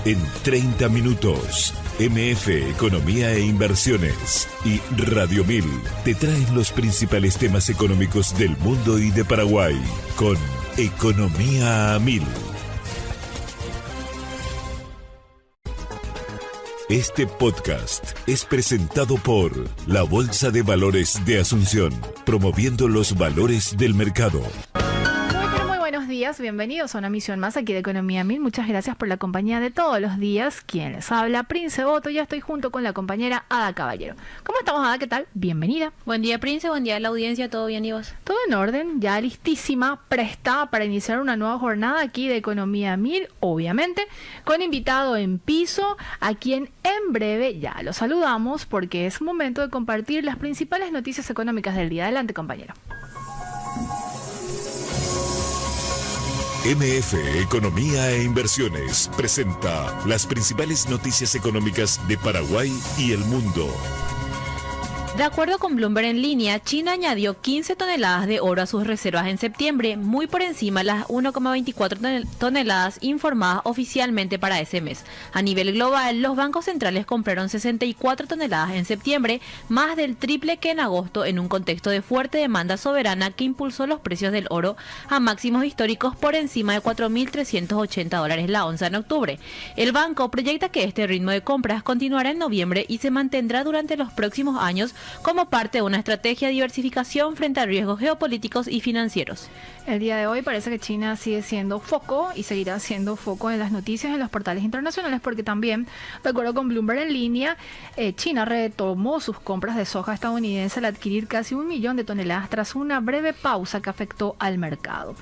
En 30 minutos, MF Economía e Inversiones y Radio 1000 te traen los principales temas económicos del mundo y de Paraguay con Economía a 1000. Este podcast es presentado por la Bolsa de Valores de Asunción, promoviendo los valores del mercado. Buenos días, bienvenidos a una emisión más aquí de Economía 1000. Muchas gracias por la compañía de todos los días. Quien les habla, Prince Boto. Ya estoy junto con la compañera Ada Caballero. ¿Cómo estamos, Ada? ¿Qué tal? Bienvenida. Buen día, Prince. Buen día a la audiencia. ¿Todo bien y vos? Todo en orden, ya listísima, presta para iniciar una nueva jornada aquí de Economía 1000, obviamente, con invitado en piso, a quien en breve ya lo saludamos porque es momento de compartir las principales noticias económicas del día. Adelante, compañero. MF Economía e Inversiones presenta las principales noticias económicas de Paraguay y el mundo. De acuerdo con Bloomberg en línea, China añadió 15 toneladas de oro a sus reservas en septiembre, muy por encima de las 1,24 toneladas informadas oficialmente para ese mes. A nivel global, los bancos centrales compraron 64 toneladas en septiembre, más del triple que en agosto, en un contexto de fuerte demanda soberana que impulsó los precios del oro a máximos históricos por encima de $4.380 la onza en octubre. El banco proyecta que este ritmo de compras continuará en noviembre y se mantendrá durante los próximos años como parte de una estrategia de diversificación frente a riesgos geopolíticos y financieros. El día de hoy parece que China sigue siendo foco y seguirá siendo foco en las noticias en los portales internacionales porque también, de acuerdo con Bloomberg en línea, China retomó sus compras de soja estadounidense al adquirir casi 1 millón de toneladas tras una breve pausa que afectó al mercado.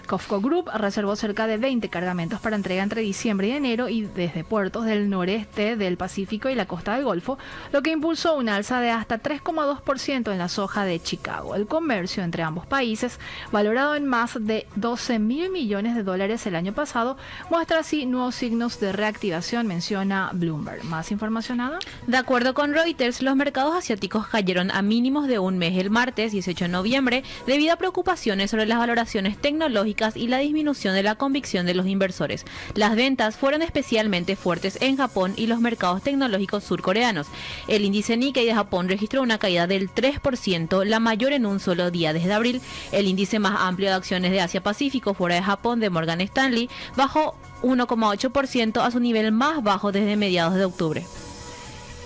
COFCO Group reservó cerca de 20 cargamentos para entrega entre diciembre y enero y desde puertos del noreste del Pacífico y la costa del Golfo, lo que impulsó una alza de hasta 3,2% en la soja de Chicago. El comercio entre ambos países, valorado en más de 12.000 millones de dólares el año pasado, muestra así nuevos signos de reactivación, menciona Bloomberg. ¿Más información, Ada? De acuerdo con Reuters, los mercados asiáticos cayeron a mínimos de un mes el martes 18 de noviembre debido a preocupaciones sobre las valoraciones tecnológicas y la disminución de la convicción de los inversores. Las ventas fueron especialmente fuertes en Japón y los mercados tecnológicos surcoreanos. El índice Nikkei de Japón registró una caída del 3%, la mayor en un solo día desde abril. El índice más amplio de acciones de Asia-Pacífico fuera de Japón de Morgan Stanley bajó 1,8% a su nivel más bajo desde mediados de octubre.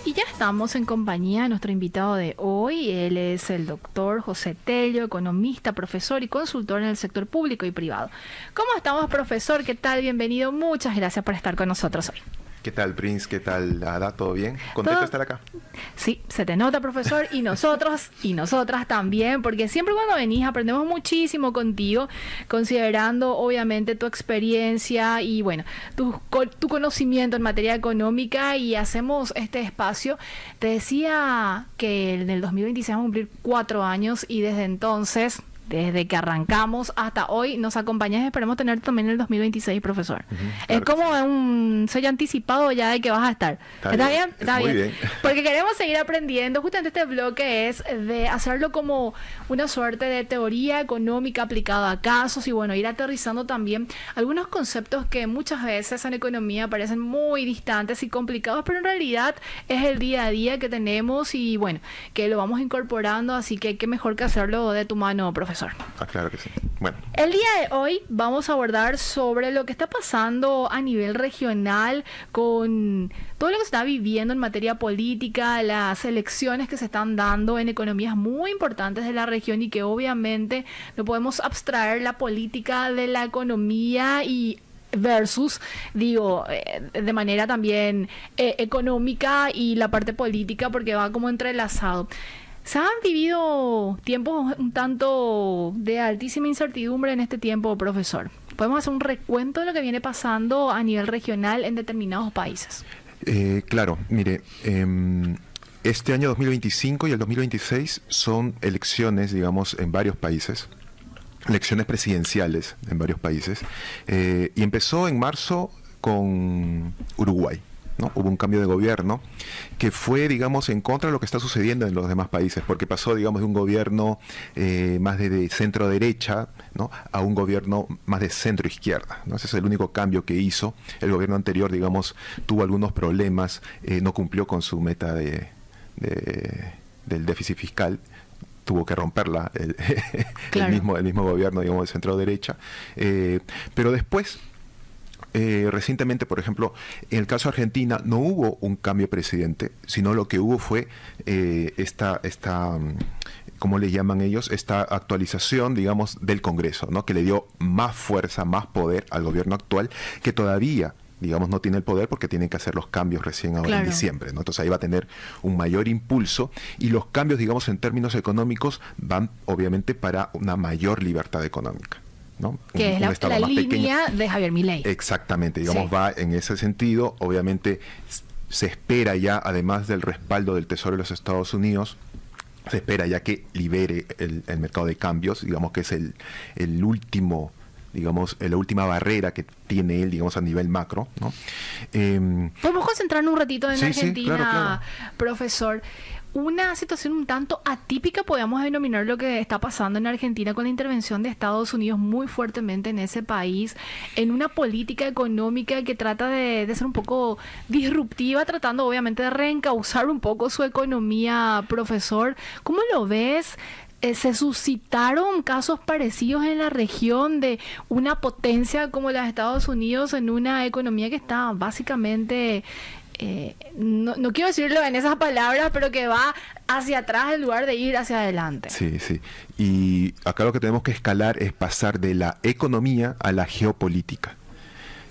Y ya estamos en compañía de nuestro invitado de hoy. Él es el doctor José Tello, economista, profesor y consultor en el sector público y privado. ¿Cómo estamos, profesor? ¿Qué tal? Bienvenido. Muchas gracias por estar con nosotros hoy. ¿Qué tal, Prince? ¿Qué tal, Ada? ¿Todo bien? ¿Contento de estar acá? Sí, se te nota, profesor, y nosotros y nosotras también, porque siempre cuando venís aprendemos muchísimo contigo, considerando obviamente tu experiencia y bueno, tu conocimiento en materia económica, y hacemos este espacio. Te decía que en el 2026 vamos a cumplir 4 años y desde entonces, desde que arrancamos hasta hoy, nos acompañas y esperemos tener también el 2026, profesor. Claro, es como un sello anticipado ya de que vas a estar. ¿Está bien? Está bien. Muy bien. Porque queremos seguir aprendiendo. Justamente este bloque es de hacerlo como una suerte de teoría económica aplicada a casos y bueno, ir aterrizando también algunos conceptos que muchas veces en economía parecen muy distantes y complicados, pero en realidad es el día a día que tenemos y bueno, que lo vamos incorporando, así que qué mejor que hacerlo de tu mano, profesor. Claro que sí. Bueno. El día de hoy vamos a abordar sobre lo que está pasando a nivel regional con todo lo que se está viviendo en materia política, las elecciones que se están dando en economías muy importantes de la región y que obviamente no podemos abstraer la política de la economía y versus, de manera también económica y la parte política porque va como entrelazado. Se han vivido tiempos un tanto de altísima incertidumbre en este tiempo, profesor. ¿Podemos hacer un recuento de lo que viene pasando a nivel regional en determinados países? Claro, mire, este año 2025 y el 2026 son elecciones, digamos, en varios países, elecciones presidenciales en varios países, y empezó en marzo con Uruguay, ¿no? Hubo un cambio de gobierno que fue, digamos, en contra de lo que está sucediendo en los demás países, porque pasó, digamos, de un gobierno más de centro derecha, ¿no? A un gobierno más de centro izquierda, ¿no? Ese es el único cambio que hizo. El gobierno anterior, digamos, tuvo algunos problemas, no cumplió con su meta del déficit fiscal, tuvo que romperla Claro. el mismo gobierno, digamos, de centro derecha, pero después recientemente, por ejemplo, en el caso de Argentina no hubo un cambio de presidente, sino lo que hubo fue ¿cómo le llaman ellos? Esta actualización, digamos, del Congreso, ¿no? Que le dio más fuerza, más poder al gobierno actual, que todavía, digamos, no tiene el poder porque tienen que hacer los cambios recién ahora Claro. en diciembre, ¿no? Entonces ahí va a tener un mayor impulso, y los cambios, digamos, en términos económicos van obviamente para una mayor libertad económica, ¿no? Que es Un estado la más pequeño. línea de Javier Milei. Exactamente, digamos, Sí. va en ese sentido. Obviamente se espera ya, además del respaldo del Tesoro de los Estados Unidos, se espera ya que libere el mercado de cambios, digamos que es el último, digamos, la última barrera que tiene él, digamos, a nivel macro, ¿no? Podemos concentrarnos un ratito en Sí, sí, Argentina, claro. profesor. Una situación un tanto atípica, podríamos denominar lo que está pasando en Argentina con la intervención de Estados Unidos muy fuertemente en ese país, en una política económica que trata de ser un poco disruptiva, tratando obviamente de reencauzar un poco su economía, profesor. ¿Cómo lo ves? ¿Se suscitaron casos parecidos en la región de una potencia como la de Estados Unidos en una economía que está básicamente, no quiero decirlo en esas palabras, pero que va hacia atrás en lugar de ir hacia adelante? Sí, sí. Y acá lo que tenemos que escalar es pasar de la economía a la geopolítica.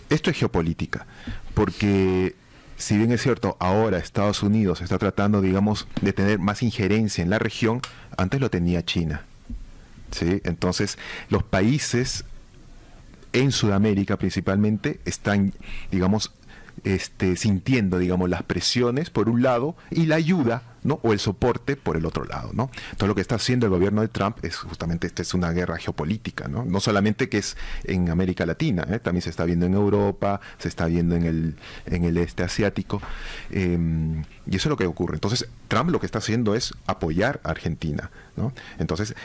Esto es geopolítica, porque si bien es cierto, ahora Estados Unidos está tratando, digamos, de tener más injerencia en la región, antes lo tenía China, ¿sí? Entonces, los países en Sudamérica principalmente están, digamos, sintiendo, digamos, las presiones por un lado y la ayuda, ¿no? O el soporte por el otro lado, ¿no? Todo lo que está haciendo el gobierno de Trump es justamente, esta es una guerra geopolítica, ¿no? No solamente que es en América Latina, también se está viendo en Europa, se está viendo en el este asiático, y eso es lo que ocurre. Entonces, Trump lo que está haciendo es apoyar a Argentina, ¿no? Entonces,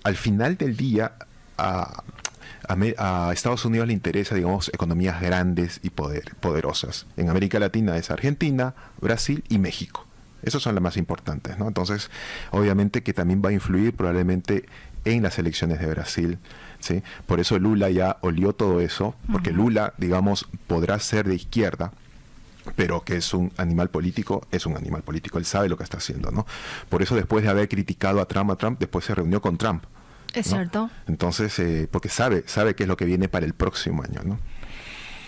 al final del día, a Estados Unidos le interesa, digamos, economías grandes y poderosas. En América Latina es Argentina, Brasil y México. Esos son las más importantes, ¿no? Entonces, obviamente que también va a influir probablemente en las elecciones de Brasil, ¿sí? Por eso Lula ya olió todo eso, porque Lula, digamos, podrá ser de izquierda, pero que es un animal político, él sabe lo que está haciendo, ¿no? Por eso, después de haber criticado a Trump, después se reunió con Trump. Es ¿no? cierto. Entonces, porque sabe qué es lo que viene para el próximo año, ¿no?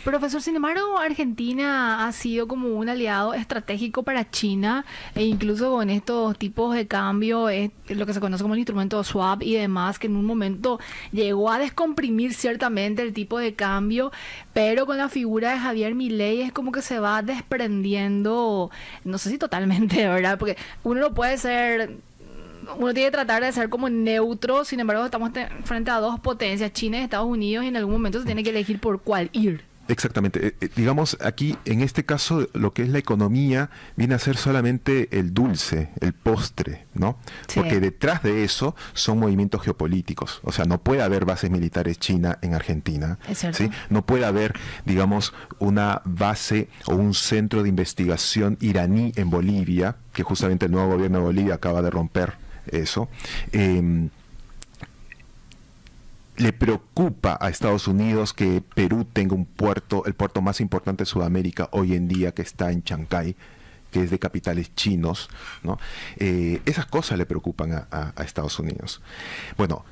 Profesor, sin embargo, Argentina ha sido como un aliado estratégico para China, e incluso con estos tipos de cambio, lo que se conoce como el instrumento swap y demás, que en un momento llegó a descomprimir ciertamente el tipo de cambio, pero con la figura de Javier Milei es como que se va desprendiendo, no sé si totalmente, ¿verdad? Porque uno no puede ser... Uno tiene que tratar de ser como neutro, sin embargo estamos frente a dos potencias, China y Estados Unidos, y en algún momento se tiene que elegir por cuál ir. Exactamente. Digamos, aquí, en este caso, lo que es la economía viene a ser solamente el dulce, el postre, ¿no? Sí. Porque detrás de eso son movimientos geopolíticos. O sea, no puede haber bases militares China en Argentina. Es cierto. ¿Sí? No puede haber, digamos, una base o un centro de investigación iraní en Bolivia, que justamente el nuevo gobierno de Bolivia acaba de romper eso. Le preocupa a Estados Unidos que Perú tenga un puerto, el puerto más importante de Sudamérica hoy en día, que está en Chancay, que es de capitales chinos, ¿no? Esas cosas le preocupan a Estados Unidos. Bueno,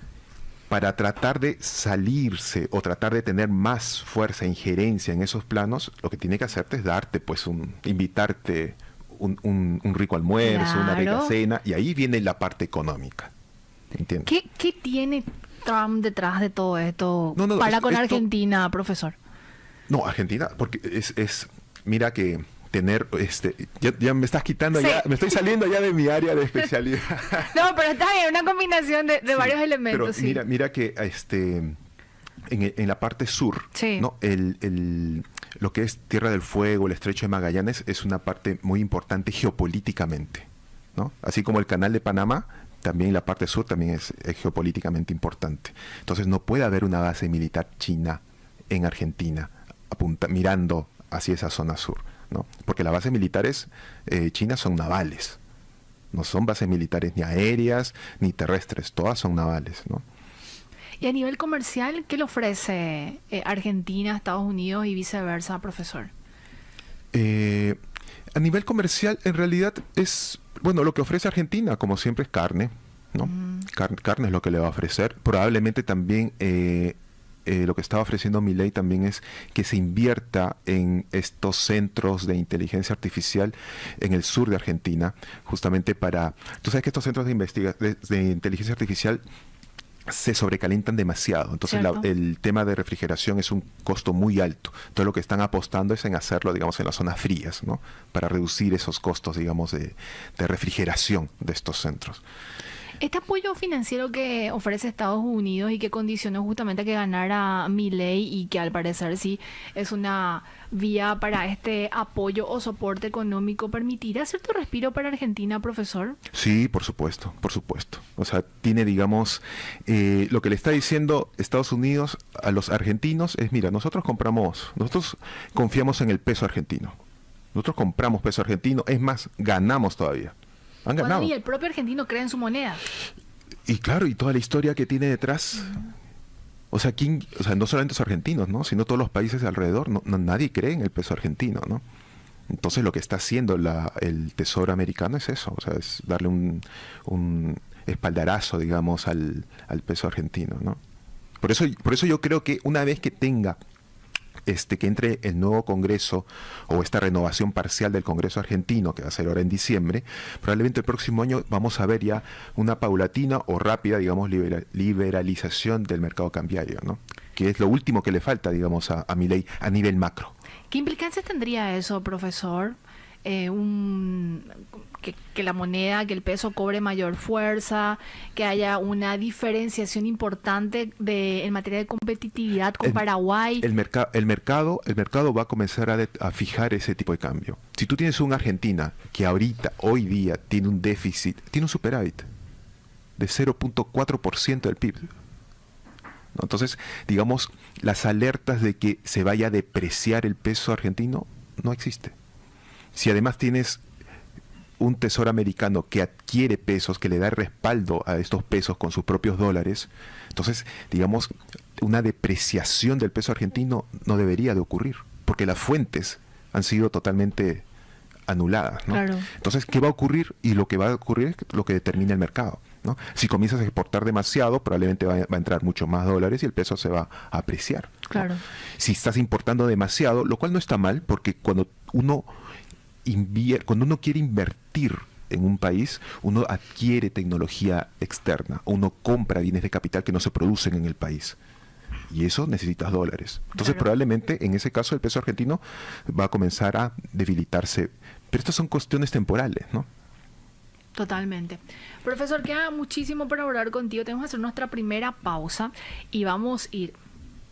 para tratar de salirse o tratar de tener más fuerza e injerencia en esos planos, lo que tiene que hacerte es darte, pues, invitarte un rico almuerzo, una rica Claro. cena, y ahí viene la parte económica. ¿Entiendes? ¿Qué tiene Trump detrás de todo esto No, para con esto- Argentina, profesor? No, Argentina, porque mira que tener, ya me estás quitando, Sí. ya me estoy saliendo ya de mi área de especialidad. No, pero está bien, una combinación de Sí, varios elementos. pero Sí. mira que en la parte sur, Sí. ¿no? lo que es Tierra del Fuego, el Estrecho de Magallanes, es una parte muy importante geopolíticamente, ¿no? Así como el Canal de Panamá, también la parte sur también es geopolíticamente importante. Entonces no puede haber una base militar china en Argentina, mirando hacia esa zona sur, ¿no? Porque las bases militares chinas son navales, no son bases militares ni aéreas ni terrestres, todas son navales, ¿no? Y a nivel comercial, ¿qué le ofrece Argentina, Estados Unidos y viceversa, profesor? A nivel comercial, en realidad es, bueno, lo que ofrece Argentina, como siempre, es carne, ¿no? Carne es lo que le va a ofrecer. Probablemente también lo que está ofreciendo Milei también es que se invierta en estos centros de inteligencia artificial en el sur de Argentina, justamente para... Tú sabes que estos centros de inteligencia artificial se sobrecalientan demasiado, entonces el tema de refrigeración es un costo muy alto. Entonces lo que están apostando es en hacerlo, digamos, en las zonas frías, ¿no? Para reducir esos costos, digamos, de refrigeración de estos centros. Este apoyo financiero que ofrece Estados Unidos y que condicionó justamente a que ganara Milei y que al parecer sí es una vía para este apoyo o soporte económico, ¿permitirá cierto respiro para Argentina, profesor? Sí, por supuesto, por supuesto. O sea, tiene, digamos, lo que le está diciendo Estados Unidos a los argentinos es, mira, nosotros confiamos en el peso argentino. Nosotros compramos peso argentino, es más, ganamos todavía. Han ganado. Y el propio argentino cree en su moneda. Y claro, y toda la historia que tiene detrás. O sea, no solamente los argentinos, ¿no? Sino todos los países alrededor. Nadie cree en el peso argentino, ¿no? Entonces lo que está haciendo el Tesoro americano es eso. O sea, es darle un espaldarazo, digamos, al peso argentino, ¿no? Por eso yo creo que una vez que que entre el nuevo Congreso o esta renovación parcial del Congreso argentino, que va a ser ahora en diciembre, probablemente el próximo año vamos a ver ya una paulatina o rápida, digamos, liberalización del mercado cambiario, ¿no? Que es lo último que le falta, digamos, a Milei a nivel macro. ¿Qué implicancias tendría eso, profesor? Que la moneda, que el peso cobre mayor fuerza, que haya una diferenciación importante en materia de competitividad con Paraguay. El mercado va a comenzar a fijar ese tipo de cambio. Si tú tienes una Argentina que hoy día, tiene un déficit, tiene un superávit de 0.4% del PIB. ¿No? Entonces, digamos, las alertas de que se vaya a depreciar el peso argentino no existe. Si además tienes un tesoro americano que adquiere pesos, que le da respaldo a estos pesos con sus propios dólares, entonces, digamos, una depreciación del peso argentino no debería de ocurrir, porque las fuentes han sido totalmente anuladas, ¿no? Claro. Entonces, ¿qué va a ocurrir? Y lo que va a ocurrir es lo que determina el mercado, ¿no? Si comienzas a exportar demasiado, probablemente va a entrar mucho más dólares y el peso se va a apreciar, ¿no? Claro. Si estás importando demasiado, lo cual no está mal, porque cuando uno quiere invertir en un país, uno adquiere tecnología externa, uno compra bienes de capital que no se producen en el país. Y eso necesitas dólares. Entonces, claro, probablemente en ese caso el peso argentino va a comenzar a debilitarse. Pero estas son cuestiones temporales, ¿no? Totalmente. Profesor, queda muchísimo para hablar contigo. Tenemos que hacer nuestra primera pausa y vamos a ir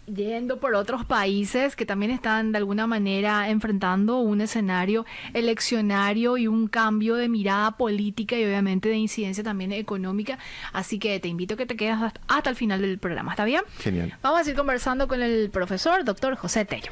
yendo por otros países que también están de alguna manera enfrentando un escenario eleccionario y un cambio de mirada política y obviamente de incidencia también económica. Así que te invito a que te quedes hasta el final del programa. ¿Está bien? Genial. Vamos a seguir conversando con el profesor, doctor José Tello.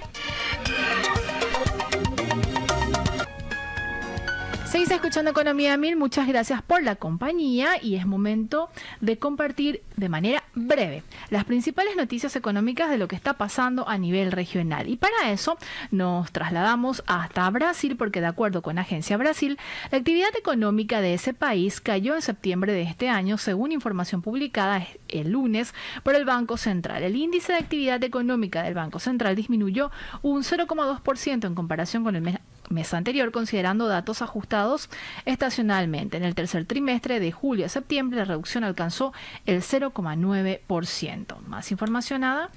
Seguís escuchando Economía 1000, muchas gracias por la compañía y es momento de compartir de manera breve las principales noticias económicas de lo que está pasando a nivel regional. Y para eso nos trasladamos hasta Brasil porque de acuerdo con Agencia Brasil, la actividad económica de ese país cayó en septiembre de este año según información publicada el lunes por el Banco Central. El índice de actividad económica del Banco Central disminuyó un 0,2% en comparación con el mes mes anterior, considerando datos ajustados estacionalmente. En el tercer trimestre de julio a septiembre, la reducción alcanzó el 0,9%. Más información, Ada.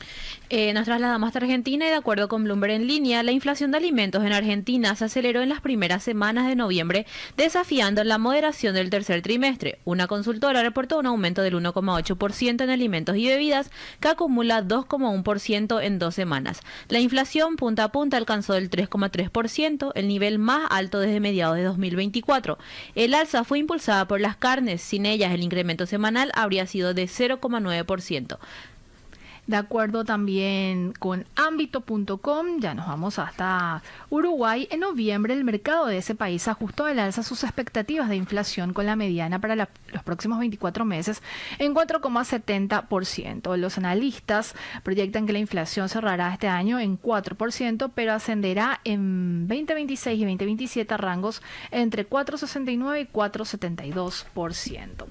Nos trasladamos hasta Argentina y de acuerdo con Bloomberg en línea, la inflación de alimentos en Argentina se aceleró en las primeras semanas de noviembre, desafiando la moderación del tercer trimestre. Una consultora reportó un aumento del 1,8% en alimentos y bebidas, que acumula 2,1% en 2 semanas. La inflación punta a punta alcanzó el 3,3%, el nivel más alto desde mediados de 2024. El alza fue impulsada por las carnes, sin ellas el incremento semanal habría sido de 0,9%. De acuerdo también con ámbito.com, ya nos vamos hasta Uruguay. En noviembre el mercado de ese país ajustó al alza sus expectativas de inflación con la mediana para los próximos 24 meses en 4,70%. Los analistas proyectan que la inflación cerrará este año en 4%, pero ascenderá en 2026 y 2027 a rangos entre 4,69 y 4,72%.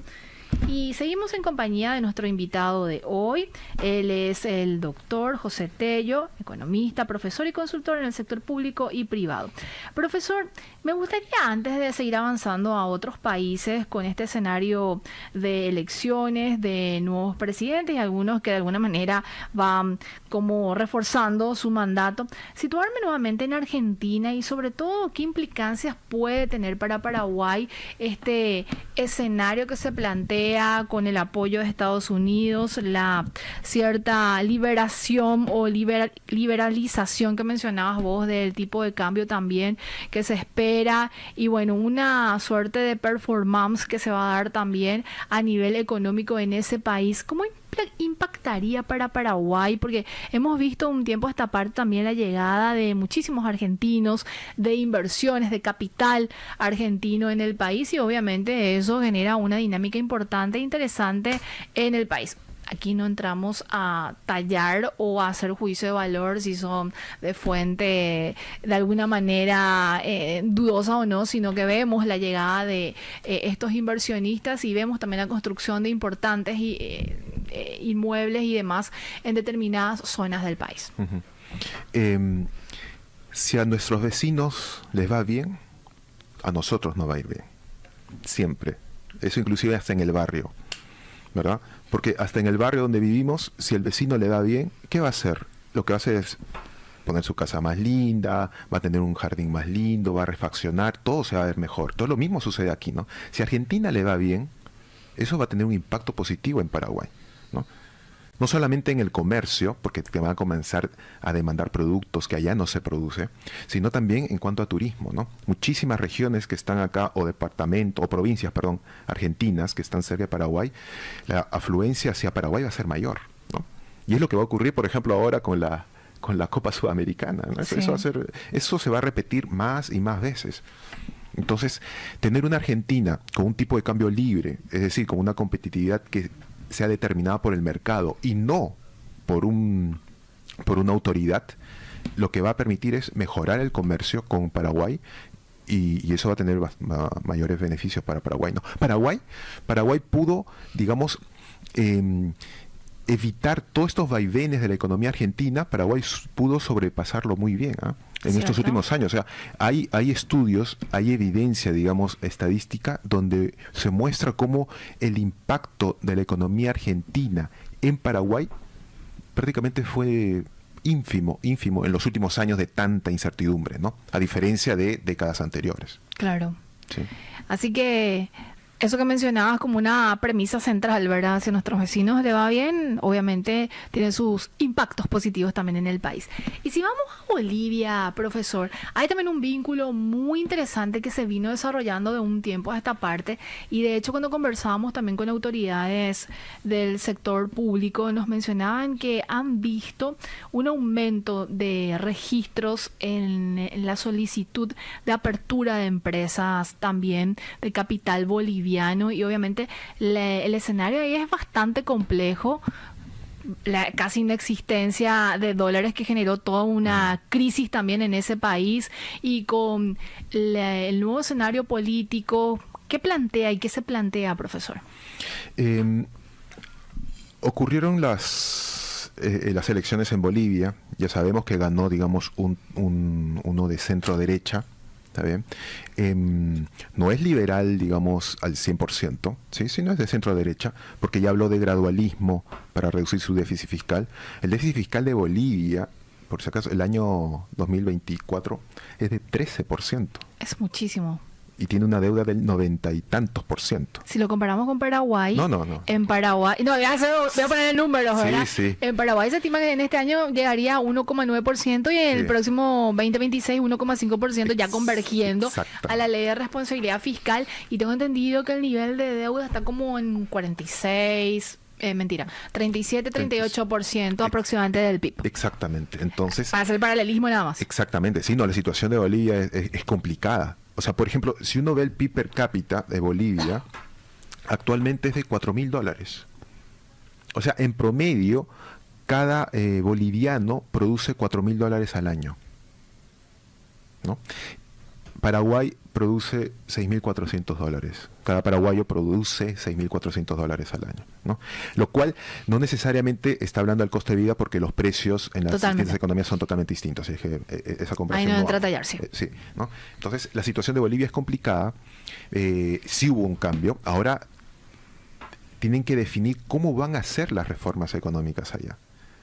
Y seguimos en compañía de nuestro invitado de hoy. Él es el doctor José Tello, economista, profesor y consultor en el sector público y privado. Profesor, me gustaría, antes de seguir avanzando a otros países con este escenario de elecciones, de nuevos presidentes y algunos que de alguna manera van como reforzando su mandato, situarme nuevamente en Argentina y sobre todo qué implicancias puede tener para Paraguay este escenario que se plantea con el apoyo de Estados Unidos, la cierta liberación o liberalización que mencionabas vos del tipo de cambio también que se espera, y bueno, una suerte de performance que se va a dar también a nivel económico en ese país. ¿Cómo impactaría para Paraguay? Porque hemos visto un tiempo a esta parte también la llegada de muchísimos argentinos, de inversiones, de capital argentino en el país, y obviamente eso genera una dinámica importante e interesante en el país. Aquí no entramos a tallar o a hacer juicio de valor si son de fuente de alguna manera dudosa o no, sino que vemos la llegada de estos inversionistas y vemos también la construcción de importantes inmuebles y demás en determinadas zonas del país. Uh-huh. Si a nuestros vecinos les va bien, a nosotros no va a ir bien. Siempre. Eso inclusive hasta en el barrio, ¿verdad? Porque hasta en el barrio donde vivimos, si el vecino le va bien, ¿qué va a hacer? Lo que va a hacer es poner su casa más linda, va a tener un jardín más lindo, va a refaccionar, todo se va a ver mejor. Todo lo mismo sucede aquí, ¿no? Si a Argentina le va bien, eso va a tener un impacto positivo en Paraguay, ¿no? No solamente en el comercio, porque te van a comenzar a demandar productos que allá no se produce, sino también en cuanto a turismo, ¿no? Muchísimas regiones que están acá, o departamentos, o provincias, perdón, argentinas, que están cerca de Paraguay, la afluencia hacia Paraguay va a ser mayor, ¿no? Y es lo que va a ocurrir, por ejemplo, ahora con la Copa Sudamericana, ¿no? Sí. Eso se va a repetir más y más veces. Entonces, tener una Argentina con un tipo de cambio libre, es decir, con una competitividad que sea determinada por el mercado y no por una autoridad, lo que va a permitir es mejorar el comercio con Paraguay, y eso va a tener mayores beneficios para Paraguay, ¿no? Paraguay pudo, digamos, evitar todos estos vaivenes de la economía argentina. Paraguay pudo sobrepasarlo muy bien, ¿eh? En estos últimos años. O sea, hay estudios, hay evidencia, digamos, estadística, donde se muestra cómo el impacto de la economía argentina en Paraguay prácticamente fue ínfimo en los últimos años de tanta incertidumbre, ¿no? A diferencia de décadas anteriores. Claro. Sí. Así que eso que mencionabas como una premisa central, ¿verdad? Si a nuestros vecinos le va bien, obviamente tiene sus impactos positivos también en el país. Y si vamos a Bolivia, profesor, hay también un vínculo muy interesante que se vino desarrollando de un tiempo a esta parte, y de hecho cuando conversábamos también con autoridades del sector público nos mencionaban que han visto un aumento de registros en la solicitud de apertura de empresas también de capital boliviano. Y obviamente el escenario ahí es bastante complejo, la casi inexistencia de dólares que generó toda una crisis también en ese país, y con el nuevo escenario político, ¿qué plantea y qué se plantea, profesor? Ocurrieron las elecciones en Bolivia. Ya sabemos que ganó, digamos, uno de centro derecha, ¿Está bien? No es liberal, digamos, al 100%, ¿sí? Sino es de centro derecha, porque ya habló de gradualismo para reducir su déficit fiscal. El déficit fiscal de Bolivia, por si acaso, el año 2024 es de 13%. Es muchísimo. Y tiene una deuda del 90 y tantos %. Si lo comparamos con Paraguay, No. En Paraguay, voy a poner el número, ¿verdad? Sí. En Paraguay se estima que en este año llegaría a 1,9% y en el próximo 2026 1,5%, ya convergiendo a la ley de responsabilidad fiscal. Y tengo entendido que el nivel de deuda está como en 37, 38% aproximadamente del PIB. Exactamente. Entonces, para hacer paralelismo nada más. Exactamente. Sí, no, la situación de Bolivia es complicada. O sea, por ejemplo, si uno ve el PIB per cápita de Bolivia, actualmente es de $4.000. O sea, en promedio, cada boliviano produce $4.000 al año, ¿no? Paraguay produce $6.400. Cada paraguayo produce $6.400 al año, ¿no? Lo cual no necesariamente está hablando del coste de vida, porque los precios en las distintas economías son totalmente distintos. Es que esa comparación ahí no entra a tallar, sí. Sí, ¿no? Entonces, la situación de Bolivia es complicada. Sí hubo un cambio. Ahora tienen que definir cómo van a hacer las reformas económicas allá.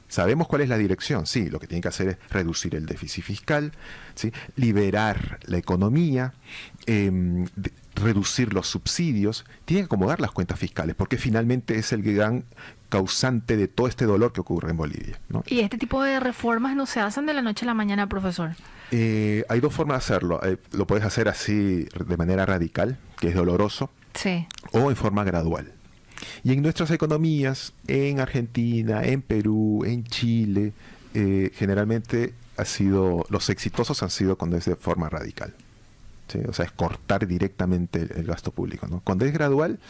Sabemos cuál es la dirección, sí, lo que tienen que hacer es reducir el déficit fiscal, ¿sí? Liberar la economía, reducir los subsidios, tienen que acomodar las cuentas fiscales, porque finalmente es el gran causante de todo este dolor que ocurre en Bolivia, ¿no? ¿Y este tipo de reformas no se hacen de la noche a la mañana, profesor? Hay dos formas de hacerlo. Lo puedes hacer así de manera radical, que es doloroso, sí, o en forma gradual. Y en nuestras economías, en Argentina, en Perú, en Chile, generalmente los exitosos han sido cuando es de forma radical, ¿sí? O sea, es cortar directamente el gasto público, ¿no? Cuando es gradual,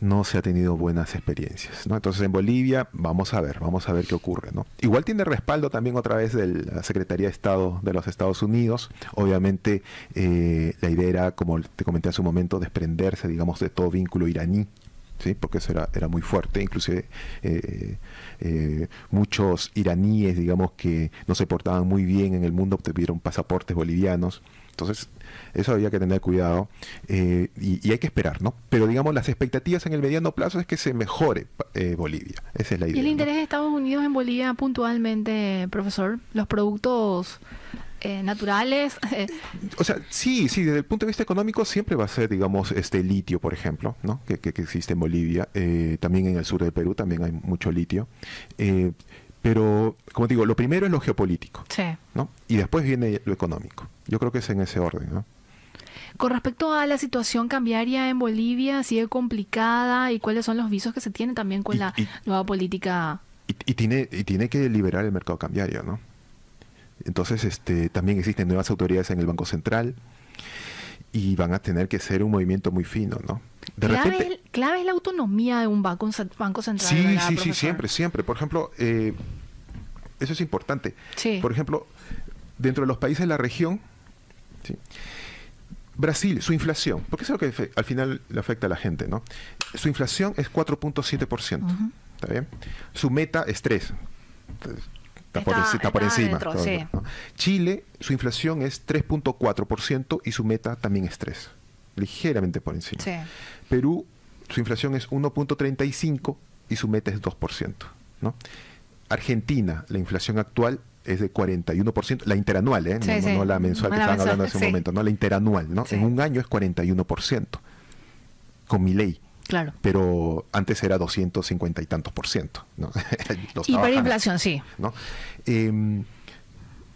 no se ha tenido buenas experiencias, ¿no? Entonces, en Bolivia, vamos a ver qué ocurre, ¿no? Igual tiene respaldo también otra vez de la Secretaría de Estado de los Estados Unidos. Obviamente, la idea era, como te comenté hace un momento, desprenderse, digamos, de todo vínculo iraní, ¿sí? Porque eso era muy fuerte. Inclusive muchos iraníes, digamos, que no se portaban muy bien en el mundo, obtuvieron pasaportes bolivianos. Entonces, eso había que tener cuidado, y hay que esperar, ¿no? Pero, digamos, las expectativas en el mediano plazo es que se mejore Bolivia. Esa es la idea. ¿Y el interés, ¿no?, de Estados Unidos en Bolivia puntualmente, profesor? ¿Los productos naturales? O sea, sí, desde el punto de vista económico siempre va a ser, digamos, litio, por ejemplo, ¿no? Que existe en Bolivia. También en el sur de Perú también hay mucho litio. Pero, como digo, lo primero es lo geopolítico, sí, ¿no? Y después viene lo económico. Yo creo que es en ese orden, ¿no? Con respecto a la situación cambiaria en Bolivia, ¿sigue complicada? ¿Y cuáles son los visos que se tienen también con la nueva política? Y tiene que liberar el mercado cambiario, ¿no? Entonces, también existen nuevas autoridades en el Banco Central y van a tener que ser un movimiento muy fino, ¿no? Clave es la autonomía de un banco central. Sí, ¿verdad, sí, profesor? siempre. Por ejemplo, eso es importante. Sí. Por ejemplo, dentro de los países de la región, ¿sí?, Brasil, su inflación, porque es lo que al final le afecta a la gente, ¿no? Su inflación es 4.7%, Uh-huh. ¿está bien? Su meta es 3%. Está por encima. Dentro, sí. ¿no? Chile, su inflación es 3.4% y su meta también es 3%, ligeramente por encima. Sí. Perú, su inflación es 1.35% y su meta es 2%, ¿no? Argentina, la inflación actual es de 41%, la interanual, Sí, no la mensual no que la estaban mensual, hablando hace un sí. momento, no la interanual, ¿no? Sí. En un año es 41%, con Milei. Claro. Pero antes era 250 y tantos %, ¿no? Hiperinflación, sí. ¿no?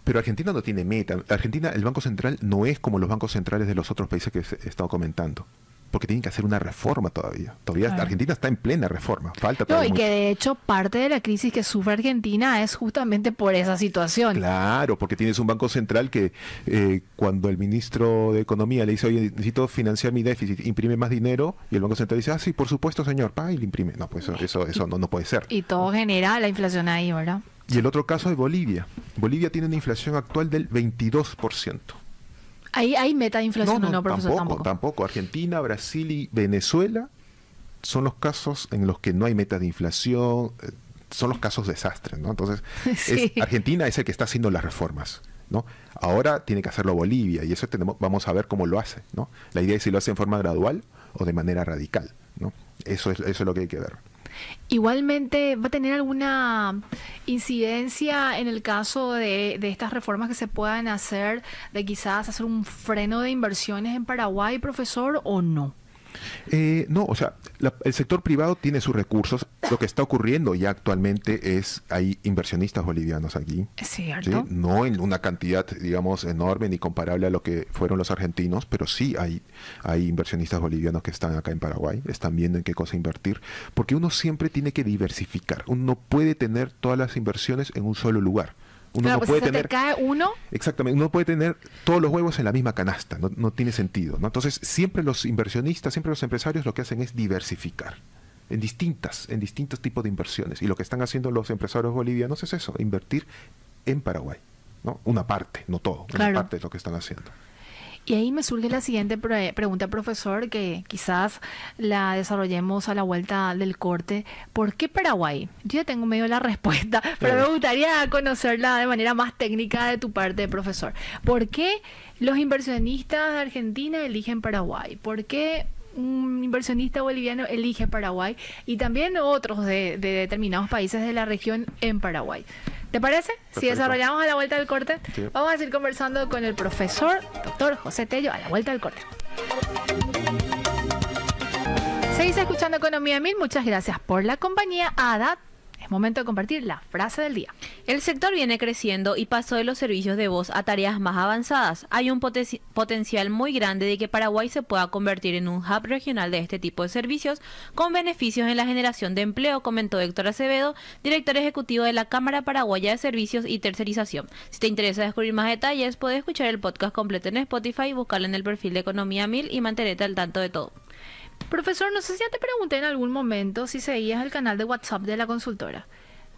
Pero Argentina no tiene meta. Argentina, el Banco Central no es como los bancos centrales de los otros países que he estado comentando, porque tienen que hacer una reforma todavía. Claro. Argentina está en plena reforma. Falta No, todavía y mucho. que de hecho parte de la crisis que sufre Argentina es justamente por esa situación. Claro, porque tienes un banco central que cuando el ministro de Economía le dice, oye, necesito financiar mi déficit, imprime más dinero, y el Banco Central dice, sí, por supuesto, señor, y le imprime. No, pues eso no puede ser. Y todo genera la inflación ahí, ¿verdad? Y el otro caso es Bolivia. Bolivia tiene una inflación actual del 22%. ¿Hay meta de inflación o no, profesor? Tampoco. Argentina, Brasil y Venezuela son los casos en los que no hay metas de inflación, son los casos desastres, ¿no? Entonces, Sí. Argentina es el que está haciendo las reformas. ¿no? Ahora tiene que hacerlo Bolivia y eso vamos a ver cómo lo hace, ¿no? La idea es si lo hace en forma gradual o de manera radical, ¿no? Eso es lo que hay que ver. Igualmente, ¿va a tener alguna incidencia en el caso de estas reformas que se puedan hacer, de quizás hacer un freno de inversiones en Paraguay, profesor, o no? No, o sea, el sector privado tiene sus recursos. Lo que está ocurriendo ya actualmente hay inversionistas bolivianos aquí. Es cierto. ¿Sí? No en una cantidad, digamos, enorme ni comparable a lo que fueron los argentinos, pero sí hay inversionistas bolivianos que están acá en Paraguay, están viendo en qué cosa invertir, porque uno siempre tiene que diversificar. Uno no puede tener todas las inversiones en un solo lugar. Uno Claro, no pues puede si se tener, te cae uno. exactamente, uno puede tener todos los huevos en la misma canasta, no tiene sentido, ¿no? Entonces, siempre los inversionistas, siempre los empresarios lo que hacen es diversificar en distintos tipos de inversiones. Y lo que están haciendo los empresarios bolivianos es eso, invertir en Paraguay, ¿no? Una parte, no todo, Claro. una parte es lo que están haciendo. Y ahí me surge la siguiente pregunta, profesor, que quizás la desarrollemos a la vuelta del corte. ¿Por qué Paraguay? Yo ya tengo medio la respuesta, pero me gustaría conocerla de manera más técnica de tu parte, profesor. ¿Por qué los inversionistas de Argentina eligen Paraguay? ¿Por qué un inversionista boliviano elige Paraguay? Y también otros de determinados países de la región en Paraguay. ¿Te parece? Si Perfecto. desarrollamos a la vuelta del corte, Sí. vamos a seguir conversando con el profesor, doctor José Tello, a la vuelta del corte. Seguís escuchando Economía 1000, muchas gracias por la compañía. Ada, es momento de compartir la frase del día. El sector viene creciendo y pasó de los servicios de voz a tareas más avanzadas. Hay un potencial muy grande de que Paraguay se pueda convertir en un hub regional de este tipo de servicios, con beneficios en la generación de empleo, comentó Héctor Acevedo, director ejecutivo de la Cámara Paraguaya de Servicios y Tercerización. Si te interesa descubrir más detalles, puedes escuchar el podcast completo en Spotify, buscarlo en el perfil de Economía 1000 y mantenerte al tanto de todo. Profesor, no sé si ya te pregunté en algún momento si seguías el canal de WhatsApp de la consultora.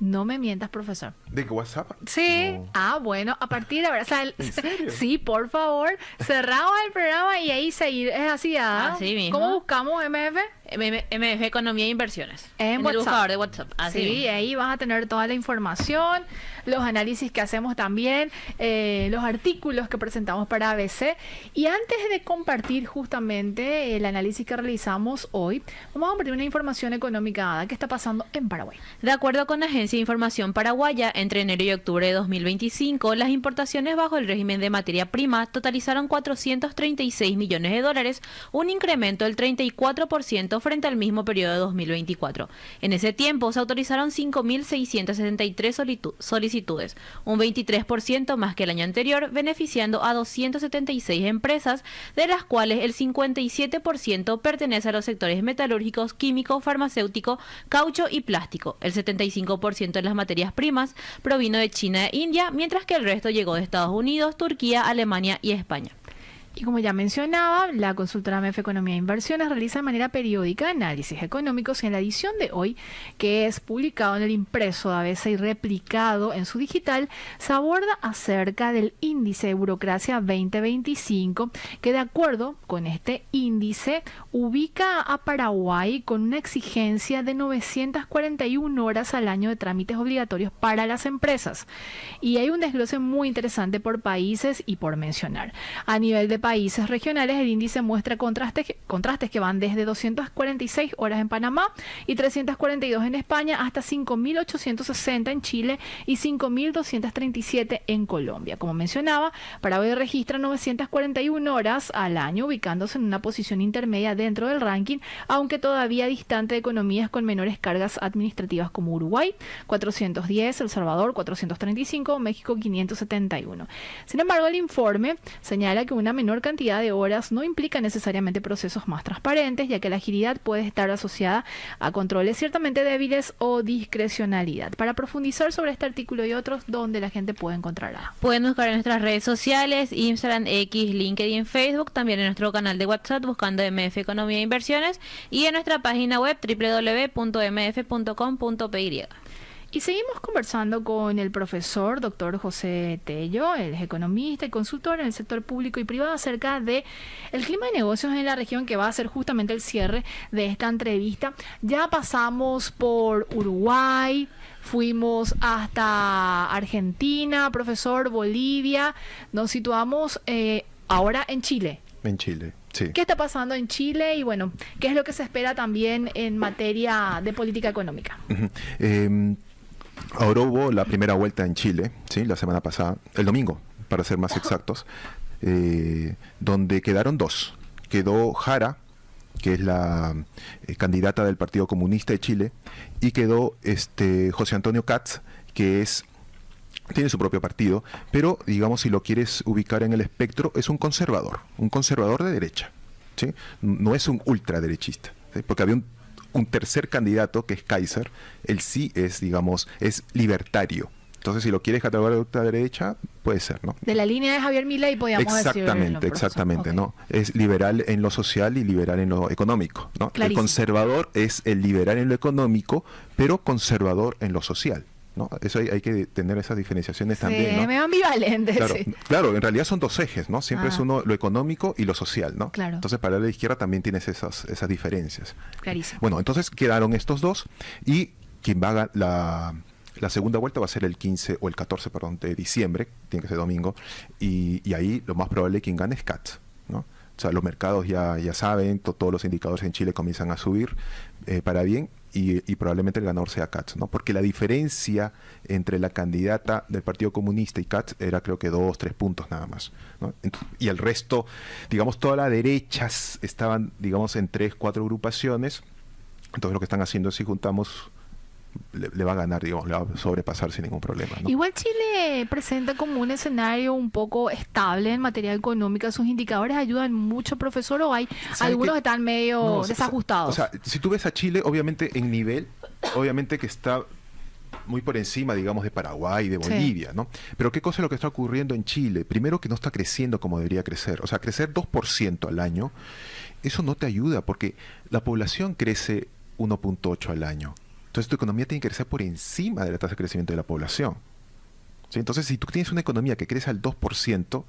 No me mientas, profesor. ¿De WhatsApp? Sí. No. Ah, bueno, a partir de ahora. O sea, ¿En serio? sí, por favor. Cerramos el programa y ahí seguir. Es así, ¿ah? Así mismo. ¿Cómo buscamos MF? MF Economía e Inversiones. En el WhatsApp. buscador de WhatsApp. Así Sí, mismo. ahí vas a tener toda la información, los análisis que hacemos también, los artículos que presentamos para ABC. Y antes de compartir justamente el análisis que realizamos hoy, vamos a compartir una información económica, Ada, que está pasando en Paraguay. De acuerdo con la Agencia de Información Paraguaya, entre enero y octubre de 2025, las importaciones bajo el régimen de materia prima totalizaron 436 millones de dólares, un incremento del 34% frente al mismo periodo de 2024. En ese tiempo se autorizaron 5.673 solicitudes, un 23% más que el año anterior, beneficiando a 276 empresas, de las cuales el 57% pertenece a los sectores metalúrgicos, químico, farmacéutico, caucho y plástico. El 75% de las materias primas provino de China e India, mientras que el resto llegó de Estados Unidos, Turquía, Alemania y España. Y como ya mencionaba, la consultora MF Economía e Inversiones realiza de manera periódica análisis económicos y en la edición de hoy, que es publicado en el impreso de ABC y replicado en su digital, se aborda acerca del índice de burocracia 2025, que de acuerdo con este índice ubica a Paraguay con una exigencia de 941 horas al año de trámites obligatorios para las empresas. Y hay un desglose muy interesante por países y por mencionar. A nivel de países regionales, el índice muestra contrastes que van desde 246 horas en Panamá y 342 en España hasta 5.860 en Chile y 5.237 en Colombia. Como mencionaba, Paraguay registra 941 horas al año, ubicándose en una posición intermedia dentro del ranking, aunque todavía distante de economías con menores cargas administrativas como Uruguay, 410, El Salvador, 435, México, 571. Sin embargo, el informe señala que una menor cantidad de horas no implica necesariamente procesos más transparentes, ya que la agilidad puede estar asociada a controles ciertamente débiles o discrecionalidad. Para profundizar sobre este artículo y otros, ¿dónde la gente puede encontrarla? Pueden buscar en nuestras redes sociales, Instagram, X, LinkedIn, Facebook, también en nuestro canal de WhatsApp buscando MF Economía e Inversiones y en nuestra página web www.mf.com.py. Y seguimos conversando con el profesor doctor José Tello, él es economista y consultor en el sector público y privado, acerca de el clima de negocios en la región, que va a ser justamente el cierre de esta entrevista. Ya pasamos por Uruguay, fuimos hasta Argentina, profesor, Bolivia, nos situamos ahora en Chile. En Chile, sí. ¿Qué está pasando en Chile? Y bueno, ¿qué es lo que se espera también en materia de política económica? Ahora hubo la primera vuelta en Chile, ¿sí? La semana pasada, el domingo, para ser más exactos, donde quedaron dos. Quedó Jara, que es la candidata del Partido Comunista de Chile, y quedó José Antonio Kats, que tiene su propio partido, pero digamos, si lo quieres ubicar en el espectro, es un conservador de derecha, ¿sí? No es un ultraderechista, ¿sí? Porque había un tercer candidato que es Kaiser, él sí es, digamos, es libertario. Entonces, si lo quieres catalogar de ultraderecha, puede ser, ¿no? De la línea de Javier Milei, podríamos decirlo. Exactamente, okay. ¿no? Es liberal en lo social y liberal en lo económico, ¿no? El conservador es el liberal en lo económico, pero conservador en lo social, ¿no? Eso hay que tener esas diferenciaciones también, ¿no? Medio ambivalente. Claro, sí. claro, en realidad son dos ejes, ¿no? Siempre es uno lo económico y lo social, ¿no? Claro. Entonces, para la izquierda también tienes esas diferencias. Clarísimo. Bueno, entonces quedaron estos dos y quien va a la segunda vuelta va a ser el 15 o el 14, perdón, de diciembre, tiene que ser domingo, y ahí lo más probable quien gane es Kats, ¿no? O sea, los mercados ya saben, todos los indicadores en Chile comienzan a subir para bien, y probablemente el ganador sea Kats, ¿no? Porque la diferencia entre la candidata del Partido Comunista y Kats era, creo que 2-3 puntos nada más, ¿no? Y el resto, digamos, todas las derechas estaban, digamos, en 3-4 agrupaciones. Entonces lo que están haciendo es, si juntamos, le va a ganar, digamos, le va a sobrepasar sin ningún problema, ¿no? Igual Chile presenta como un escenario un poco estable en materia económica. ¿Sus indicadores ayudan mucho, profesor, o hay algunos que están medio desajustados? O sea, si tú ves a Chile, obviamente en nivel, obviamente que está muy por encima, digamos, de Paraguay, de Bolivia, ¿no? Pero ¿qué cosa es lo que está ocurriendo en Chile? Primero, que no está creciendo como debería crecer. O sea, crecer 2% al año, eso no te ayuda, porque la población crece 1.8 al año. Entonces tu economía tiene que crecer por encima de la tasa de crecimiento de la población, ¿sí? Entonces, si tú tienes una economía que crece al 2%,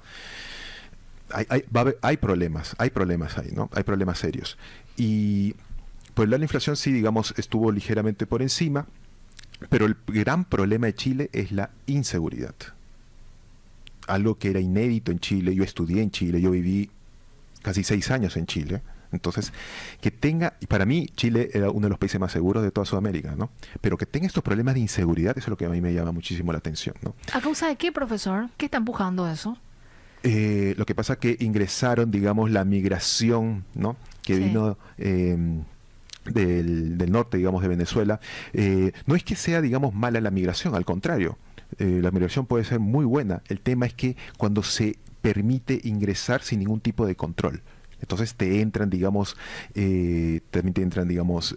hay problemas ahí, ¿no? Hay problemas serios. Y por el lado de la inflación, sí, digamos, estuvo ligeramente por encima, pero el gran problema de Chile es la inseguridad. Algo que era inédito en Chile. Yo estudié en Chile, yo viví casi 6 años en Chile. Entonces, y para mí Chile era uno de los países más seguros de toda Sudamérica, ¿no? Pero que tenga estos problemas de inseguridad, eso es lo que a mí me llama muchísimo la atención, ¿no? ¿A causa de qué, profesor? ¿Qué está empujando eso? Lo que pasa es que ingresaron, digamos, la migración, ¿no? Que vino del norte, digamos, de Venezuela. No es que sea, digamos, mala la migración, al contrario. La migración puede ser muy buena. El tema es que cuando se permite ingresar sin ningún tipo de control. Entonces te entran, digamos, también te entran, digamos,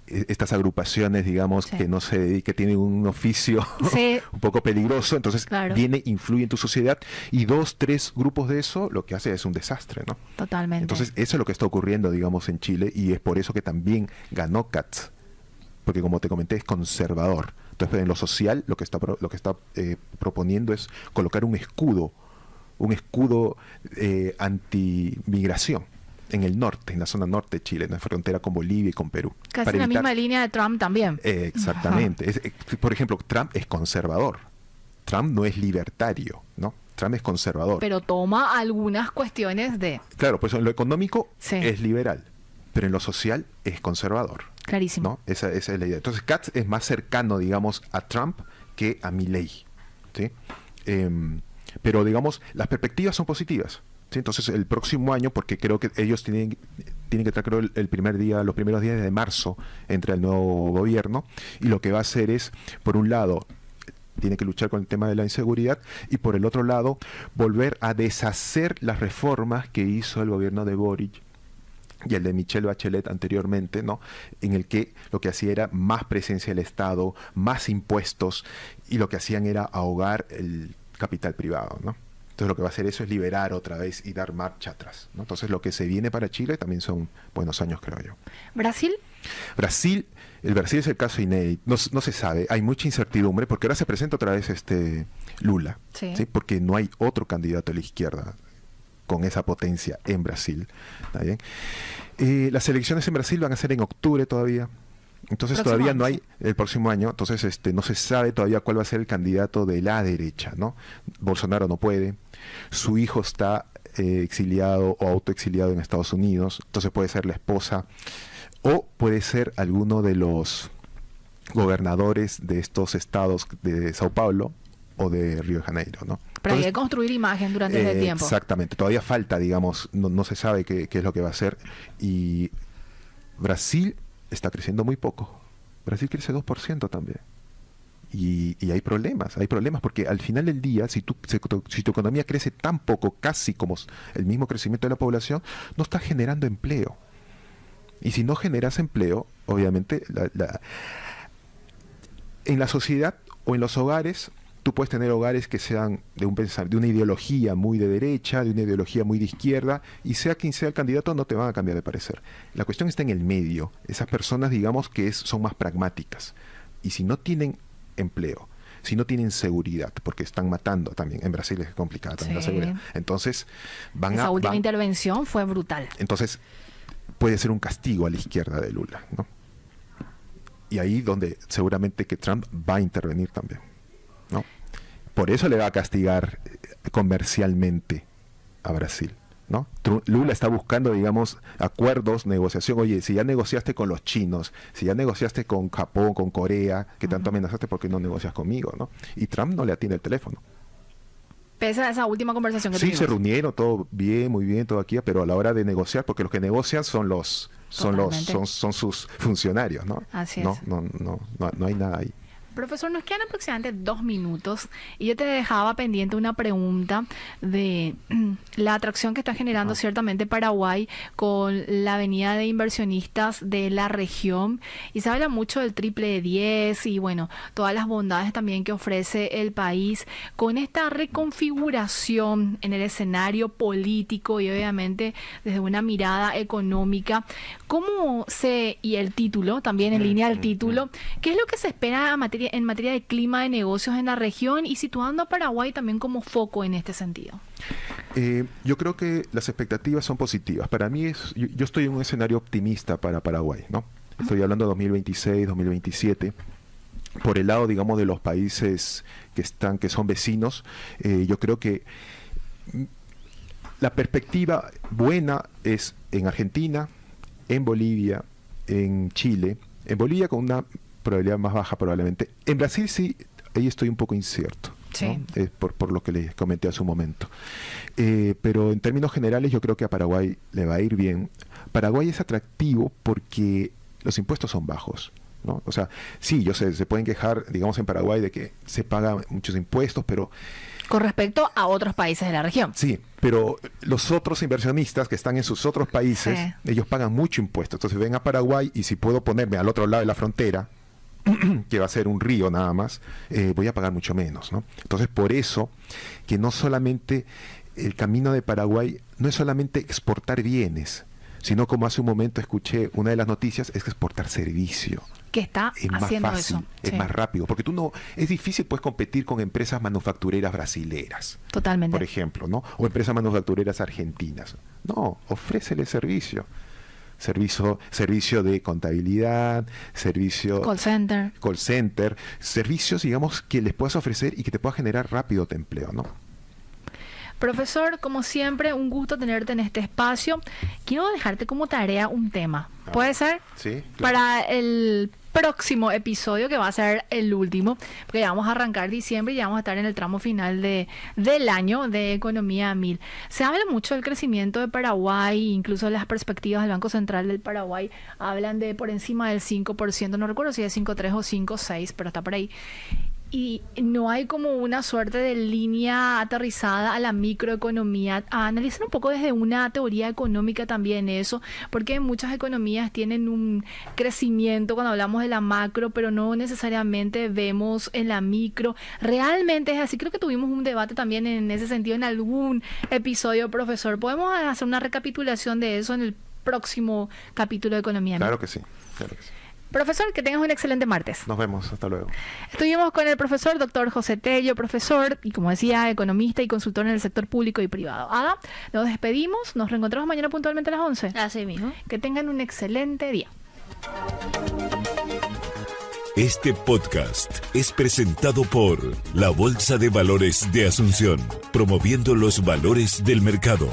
estas agrupaciones, digamos, que no se dedican, que tienen un oficio un poco peligroso, entonces influye en tu sociedad, y 2-3 grupos de eso, lo que hace es un desastre, ¿no? Totalmente. Entonces eso es lo que está ocurriendo, digamos, en Chile, y es por eso que también ganó Kats, porque como te comenté, es conservador. Entonces, en lo social, lo que está proponiendo es colocar un escudo anti-migración en el norte, en la zona norte de Chile, en la frontera con Bolivia y con Perú. Casi en la misma línea de Trump también. Exactamente. Por ejemplo, Trump es conservador. Trump no es libertario, ¿no? Trump es conservador. Pero toma algunas cuestiones de... Claro, pues en lo económico es liberal, pero en lo social es conservador. Clarísimo. ¿No? Esa es la idea. Entonces, Kats es más cercano, digamos, a Trump que a Milei, ¿sí? Pero, digamos, las perspectivas son positivas, ¿sí? Entonces, el próximo año, porque creo que ellos tienen que estar, creo, los primeros días de marzo, entra el nuevo gobierno, y lo que va a hacer es, por un lado, tiene que luchar con el tema de la inseguridad, y por el otro lado, volver a deshacer las reformas que hizo el gobierno de Boric y el de Michelle Bachelet anteriormente, ¿no? En el que lo que hacía era más presencia del Estado, más impuestos, y lo que hacían era ahogar el capital privado, ¿no? Entonces lo que va a hacer eso es liberar otra vez y dar marcha atrás, ¿no? Entonces lo que se viene para Chile también son buenos años, creo yo. ¿Brasil? El Brasil es el caso inédito, no se sabe, hay mucha incertidumbre, porque ahora se presenta otra vez Lula, ¿sí? Porque no hay otro candidato a la izquierda con esa potencia en Brasil, ¿está bien? Las elecciones en Brasil van a ser en octubre todavía, Entonces Próximo todavía año, no hay, sí. el próximo año, entonces no se sabe todavía cuál va a ser el candidato de la derecha, ¿no? Bolsonaro no puede, su hijo está exiliado o autoexiliado en Estados Unidos, entonces puede ser la esposa, o puede ser alguno de los gobernadores de estos estados de Sao Paulo o de Río de Janeiro, ¿no? Pero hay Entonces, que construir imagen durante ese tiempo. exactamente, todavía falta, digamos, no se sabe qué es lo que va a hacer. Y Brasil está creciendo muy poco. Brasil crece 2% también. Y hay problemas porque al final del día, si tu economía crece tan poco, casi como el mismo crecimiento de la población, no estás generando empleo. Y si no generas empleo, obviamente, en la sociedad o en los hogares, tú puedes tener hogares que sean de una ideología muy de derecha, de una ideología muy de izquierda, y sea quien sea el candidato, no te van a cambiar de parecer. La cuestión está en el medio. Esas personas, digamos, que son más pragmáticas. Y si no tienen empleo, si no tienen seguridad, porque están matando también, en Brasil es complicada también la Sí. seguridad, entonces Esa última intervención fue brutal. entonces puede ser un castigo a la izquierda de Lula, ¿no? Y ahí donde seguramente que Trump va a intervenir también, ¿no? Por eso le va a castigar comercialmente a Brasil, ¿no? Lula está buscando, digamos, acuerdos, negociación. Oye, si ya negociaste con los chinos, si ya negociaste con Japón, con Corea, que tanto amenazaste, ¿por qué no negocias conmigo, no? Y Trump no le atiende el teléfono. Pese a esa última conversación que Sí, tuvimos. se reunieron, todo bien, muy bien, todo aquí, pero a la hora de negociar, porque los que negocian son sus funcionarios, ¿no? Así no, es. no hay nada ahí. Profesor, nos quedan aproximadamente 2 minutos y yo te dejaba pendiente una pregunta de la atracción que está generando ciertamente Paraguay con la venida de inversionistas de la región, y se habla mucho del triple 10 y bueno, todas las bondades también que ofrece el país con esta reconfiguración en el escenario político y obviamente desde una mirada económica. Y el título, también en línea al título, ¿qué es lo que se espera en materia de clima de negocios en la región y situando a Paraguay también como foco en este sentido? Yo creo que las expectativas son positivas. Para mí yo estoy en un escenario optimista para Paraguay, ¿no? Estoy hablando de 2026, 2027. Por el lado, digamos, de los países que son vecinos, yo creo que la perspectiva buena es en Argentina, en Bolivia, en Chile, en Bolivia con una probabilidad más baja probablemente. En Brasil sí, ahí estoy un poco incierto, Sí. ¿no? Por lo que les comenté hace un momento. Pero en términos generales yo creo que a Paraguay le va a ir bien. Paraguay es atractivo porque los impuestos son bajos, ¿no? O sea, sí, yo sé, se pueden quejar, digamos, en Paraguay de que se pagan muchos impuestos, pero Con respecto a otros países de la región. sí, pero los otros inversionistas que están en sus otros países, Sí. ellos pagan mucho impuesto. Entonces ven a Paraguay y si puedo ponerme al otro lado de la frontera, que va a ser un río nada más, voy a pagar mucho menos, ¿no? Entonces por eso que no solamente el camino de Paraguay no es solamente exportar bienes, sino como hace un momento escuché una de las noticias, es exportar servicio. Que está Es más haciendo fácil, eso. es Sí, más rápido, porque es difícil pues competir con empresas manufactureras brasileras, totalmente. por ejemplo, ¿no? O empresas manufactureras argentinas. No, ofrécele servicio de contabilidad, servicio Call center. servicios, digamos, que les puedas ofrecer y que te pueda generar rápido tu empleo, ¿no? Profesor, como siempre, un gusto tenerte en este espacio. Quiero dejarte como tarea un tema. ¿Puede ser? Sí, claro. Para el próximo episodio, que va a ser el último, porque ya vamos a arrancar diciembre y ya vamos a estar en el tramo final del año de Economía 1000. Se habla mucho del crecimiento de Paraguay, incluso las perspectivas del Banco Central del Paraguay hablan de por encima del 5%, no recuerdo si es 5,3 o 5,6, pero está por ahí. Y no hay como una suerte de línea aterrizada a la microeconomía, a analizar un poco desde una teoría económica también eso, porque muchas economías tienen un crecimiento cuando hablamos de la macro, pero no necesariamente vemos en la micro. Realmente es así. Creo que tuvimos un debate también en ese sentido en algún episodio, profesor. ¿Podemos hacer una recapitulación de eso en el próximo capítulo de Economía? Claro que sí, claro que sí. Profesor, que tengas un excelente martes. Nos vemos, hasta luego. Estuvimos con el profesor Dr. José Tello, profesor y, como decía, economista y consultor en el sector público y privado. Ada, nos despedimos, nos reencontramos mañana puntualmente a las 11. Así mismo. Que tengan un excelente día. Este podcast es presentado por la Bolsa de Valores de Asunción, promoviendo los valores del mercado.